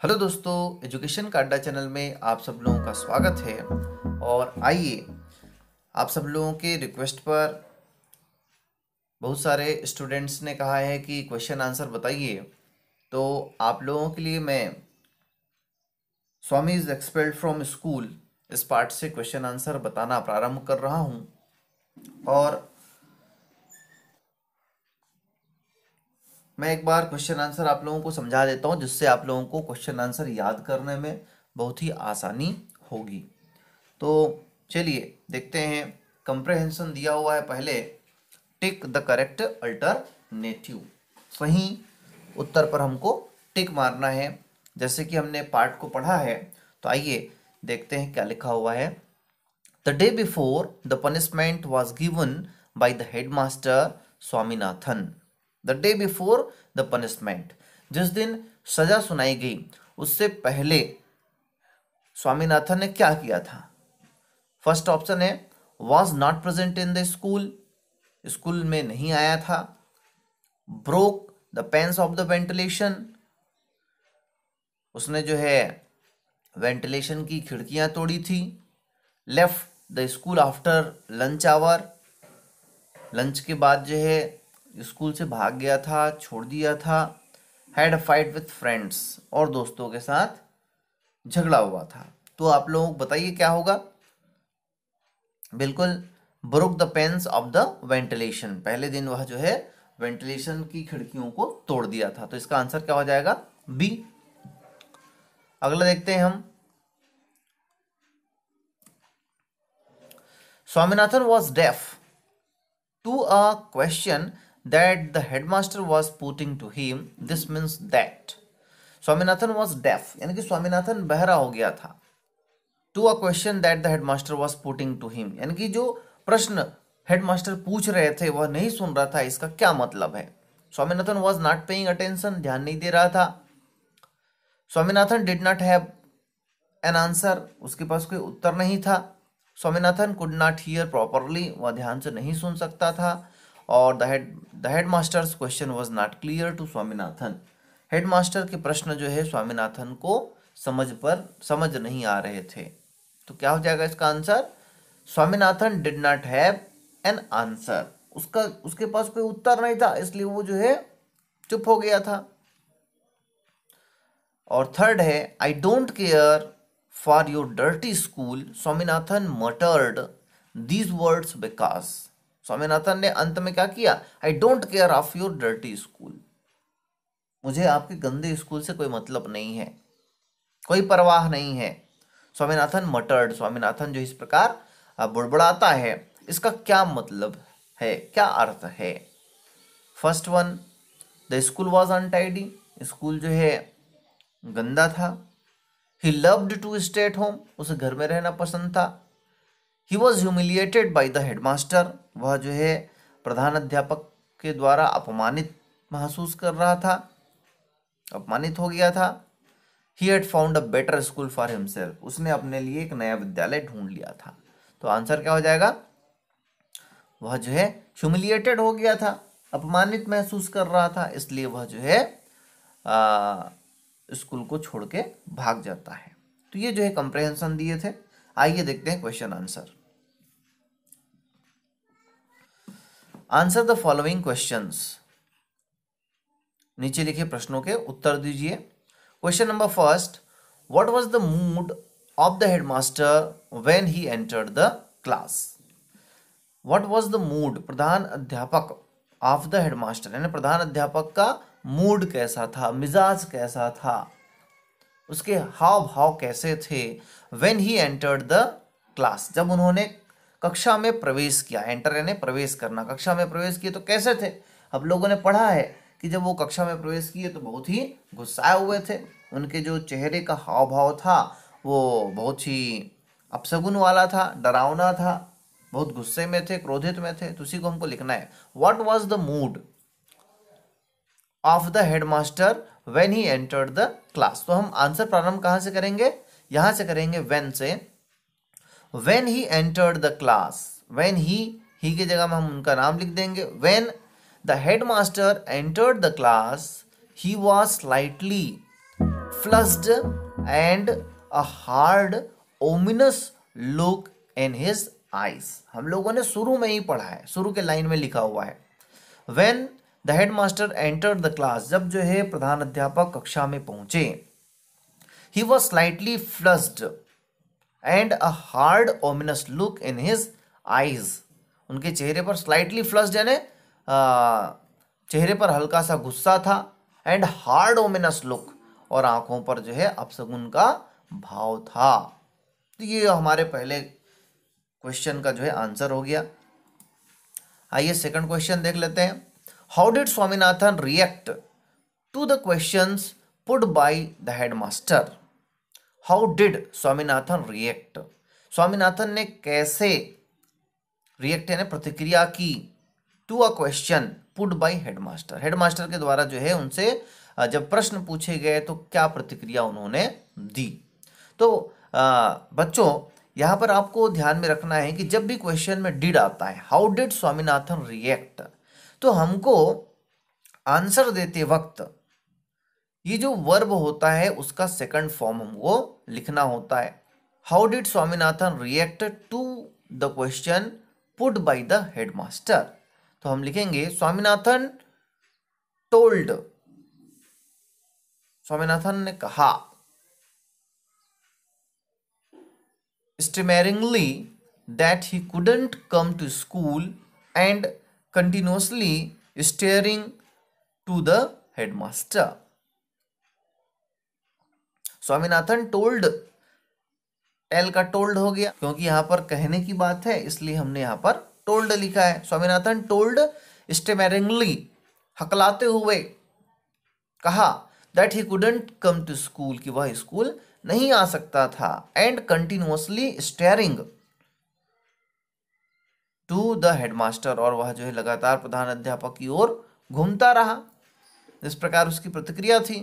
Hello दोस्तों, education का अड्डा चैनल में आप सब लोगों का स्वागत है। और आइए, आप सब लोगों के रिक्वेस्ट पर बहुत सारे स्टूडेंट्स ने कहा है कि क्वेश्चन आंसर बताइए, तो आप लोगों के लिए मैं स्वामी इज एक्सपेल्ड फ्रॉम स्कूल इस पार्ट से क्वेश्चन आंसर बताना प्रारंभ कर रहा हूं। और मैं एक बार क्वेश्चन आंसर आप लोगों को समझा देता हूं, जिससे आप लोगों को क्वेश्चन आंसर याद करने में बहुत ही आसानी होगी। तो चलिए देखते हैं। कंप्रहेंशन दिया हुआ है, पहले टिक द करेक्ट अल्टरनेटिव। सही उत्तर पर हमको टिक मारना है, जैसे कि हमने पार्ट को पढ़ा है। तो आइए देखते हैं क्या लिखा हुआ है। The day before the punishment was given by the headmaster Swaminathan. The day before the punishment, जिस दिन सजा सुनाई गई उससे पहले स्वामीनाथन ने क्या किया था। फर्स्ट ऑप्शन है was not present in the school, school में नहीं आया था। Broke the panes of the ventilation, उसने जो है वेंटिलेशन की खिड़कियां तोड़ी थी। Left the school after lunch hour, lunch के बाद जो है स्कूल से भाग गया था, छोड़ दिया था। Had a fight with friends, और दोस्तों के साथ झगड़ा हुआ था। तो आप लोग बताइए क्या होगा। बिल्कुल, broke the panes of the ventilation, पहले दिन वह जो है वेंटिलेशन की खिड़कियों को तोड़ दिया था। तो इसका आंसर क्या हो जाएगा, बी। अगला देखते हैं हम। Swaminathan was deaf to a question that the headmaster was putting to him, this means that Swaminathan was deaf, यानी कि स्वामीनाथन बहरा हो गया था। To a question that the headmaster was putting to him, यानी कि जो प्रश्न हेडमास्टर पूछ रहे थे वह नहीं सुन रहा था। इसका क्या मतलब है। Swaminathan was not paying attention, ध्यान नहीं दे रहा था। Swaminathan did not have an answer, उसके पास कोई उत्तर नहीं था। Swaminathan could not hear properly, वह ध्यान से नहीं सुन सकता था। और the headmaster's question was not clear to Swaminathan, headmaster के प्रश्न जो है स्वामीनाथन को समझ नहीं आ रहे थे। तो क्या हो जाएगा इसका answer, Swaminathan did not have an answer, उसके पास कोई उत्तर नहीं था, इसलिए वो जो है चुप हो गया था। और थर्ड है I don't care for your dirty school, Swaminathan मटर्ड these words because, Swaminathan ने अंत में क्या किया, I don't care of your dirty school, मुझे आपके गंदे स्कूल से कोई मतलब नहीं है, कोई परवाह नहीं है। स्वामीनाथन मटर्ड, स्वामीनाथन जो इस प्रकार बुड़बुड़ाता है, इसका क्या मतलब है, क्या अर्थ है। First one, the school was untidy, school जो है गंदा था। He loved to stay at home, उसे घर में रहना पसंद था। He was humiliated by the headmaster, वह जो है प्रधान अध्यापक के द्वारा अपमानित महसूस कर रहा था, अपमानित हो गया था। He had found a better school for himself, उसने अपने लिए एक नया विद्यालय ढूंढ लिया था। तो आंसर क्या हो जाएगा, वह जो है ह्यूमिलिएटेड हो गया था, अपमानित महसूस कर रहा था, इसलिए वह जो है स्कूल को छोड़ के भाग जाता है। तो ये जो है कंप्रहेंशन दिए थे। आइए देखते हैं question answer. Answer the following questions, नीचे लिखे प्रश्नों के उत्तर दीजिए। Question number first, what was the mood of the headmaster when he entered the class. What was the mood, प्रधान अध्यापक ऑफ द हेडमास्टर, यानी प्रधान अध्यापक का मूड कैसा था, मिजाज कैसा था, उसके हाव भाव कैसे थे। When he entered the class, जब उन्होंने कक्षा में प्रवेश किया, एंटर यानी प्रवेश करना, कक्षा में प्रवेश किए तो कैसे थे। अब लोगों ने पढ़ा है कि जब वो कक्षा में प्रवेश किए तो बहुत ही गुस्साए हुए थे, उनके जो चेहरे का हाव भाव था वो बहुत ही अपशगुन वाला था, डरावना था, बहुत गुस्से में थे, क्रोधित में थे। तो उसी को हमको लिखना है, what was the mood of the headmaster when he entered the class. तो हम आंसर प्रारंभ कहां से करेंगे, यहां से करेंगे व्हेन से। When he entered the class, when he की जगह में हम उनका नाम लिख देंगे। When the headmaster entered the class he was slightly flushed and a hard ominous look in his eyes। हम लोगों ने शुरू में ही पढ़ा है, शुरू के लाइन में लिखा हुआ है when the headmaster entered the class, जब जो है प्रधान अध्यापक कक्षा में पहुंचे, he was slightly flushed and a hard ominous look in his eyes, उनके चेहरे पर स्लाइटली फ्लस्ड यानी चेहरे पर हल्का सा गुस्सा था, एंड हार्ड ओमिनस लुक, और आंखों पर जो है अपशगुन का भाव था। तो ये हमारे पहले क्वेश्चन का जो है आंसर हो गया। आइए सेकंड क्वेश्चन देख लेते हैं। How did Swaminathan react to the questions put by the headmaster. How did Swaminathan react, Swaminathan ने कैसे रिएक्ट यानी प्रतिक्रिया की, to a question put by headmaster, headmaster के द्वारा जो है उनसे जब प्रश्न पूछे गए तो क्या प्रतिक्रिया उन्होंने दी। तो बच्चों यहाँ पर आपको ध्यान में रखना है कि जब भी क्वेश्चन में डिड आता है, हाउ डिड स्वामीनाथन रिएक्ट, तो हमको आंसर देते वक्त ये जो वर्ब होता है उसका सेकंड फॉर्म हमको लिखना होता है। How did Swaminathan react to the question put by the headmaster, तो हम लिखेंगे स्वामीनाथन टोल्ड, स्वामीनाथन ने कहा, stammeringly that he couldn't come to school and continuously staring to the headmaster। Swaminathan told, tell का टोल्ड हो गया क्योंकि यहां पर कहने की बात है, इसलिए हमने यहां पर टोल्ड लिखा है। स्वामीनाथन टोल्ड स्टेमरिंगली, हकलाते हुए कहा, that he couldn't come to school, कि वह स्कूल नहीं आ सकता था, and continuously staring to the headmaster, और वह जो है लगातार प्रधान अध्यापक की ओर घूमता रहा। इस प्रकार उसकी प्रतिक्रिया थी।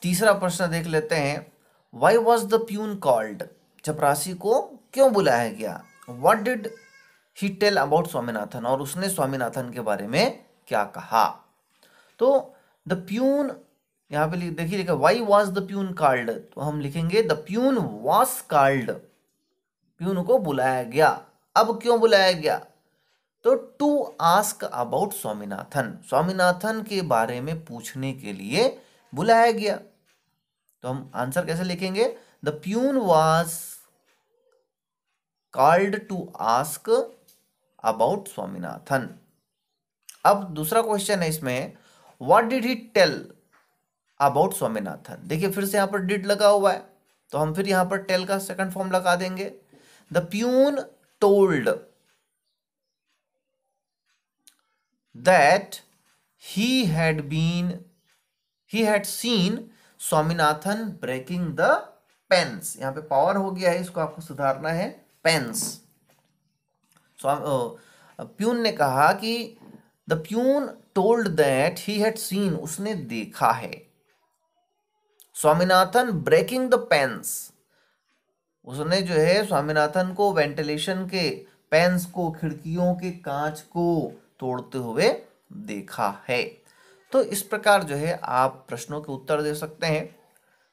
तीसरा प्रश्न देख लेते हैं। Why was the peon called, चपरासी को क्यों बुलाया गया। What did he tell about Swaminathan, और उसने स्वामीनाथन के बारे में क्या कहा। तो द प्यून यहाँ पे देखिए लिखा why was the peon called, तो हम लिखेंगे the peon was called, peon को बुलाया गया। अब क्यों बुलाया गया, तो to ask about Swaminathan, Swaminathan के बारे में पूछने के लिए बुलाया गया। तो हम आंसर कैसे लिखेंगे, the peon was called to ask about Swaminathan. अब दूसरा क्वेश्चन है इसमें, what did he tell about Swaminathan. देखिए फिर से यहां पर डिड लगा हुआ है, तो हम फिर यहां पर टेल का सेकंड फॉर्म लगा देंगे। The peon told that he had seen Swaminathan breaking the panes, यहां पे पावर हो गया है, इसको आपको सुधारना है, पेन्स। प्यून ने कहा कि the peon told that he had seen, उसने देखा है, स्वामीनाथन ब्रेकिंग द पेन्स, उसने जो है स्वामीनाथन को वेंटिलेशन के पेन्स को, खिड़कियों के कांच को तोड़ते हुए देखा है। तो इस प्रकार जो है आप प्रश्नों के उत्तर दे सकते हैं।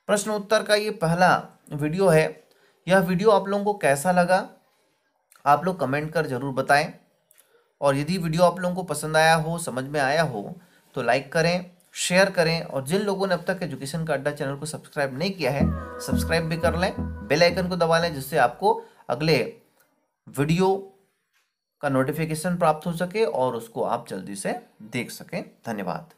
प्रश्न उत्तर का ये पहला वीडियो है। यह वीडियो आप लोगों को कैसा लगा आप लोग कमेंट कर जरूर बताएं, और यदि वीडियो आप लोगों को पसंद आया हो, समझ में आया हो, तो लाइक करें, शेयर करें, और जिन लोगों ने अब तक एजुकेशन का अड्डा चैनल को सब्सक्राइब नहीं किया है, सब्सक्राइब भी कर लें, बेल आइकन को दबा लें, जिससे आपको अगले वीडियो का नोटिफिकेशन प्राप्त हो सके और उसको आप जल्दी से देख सकें। धन्यवाद।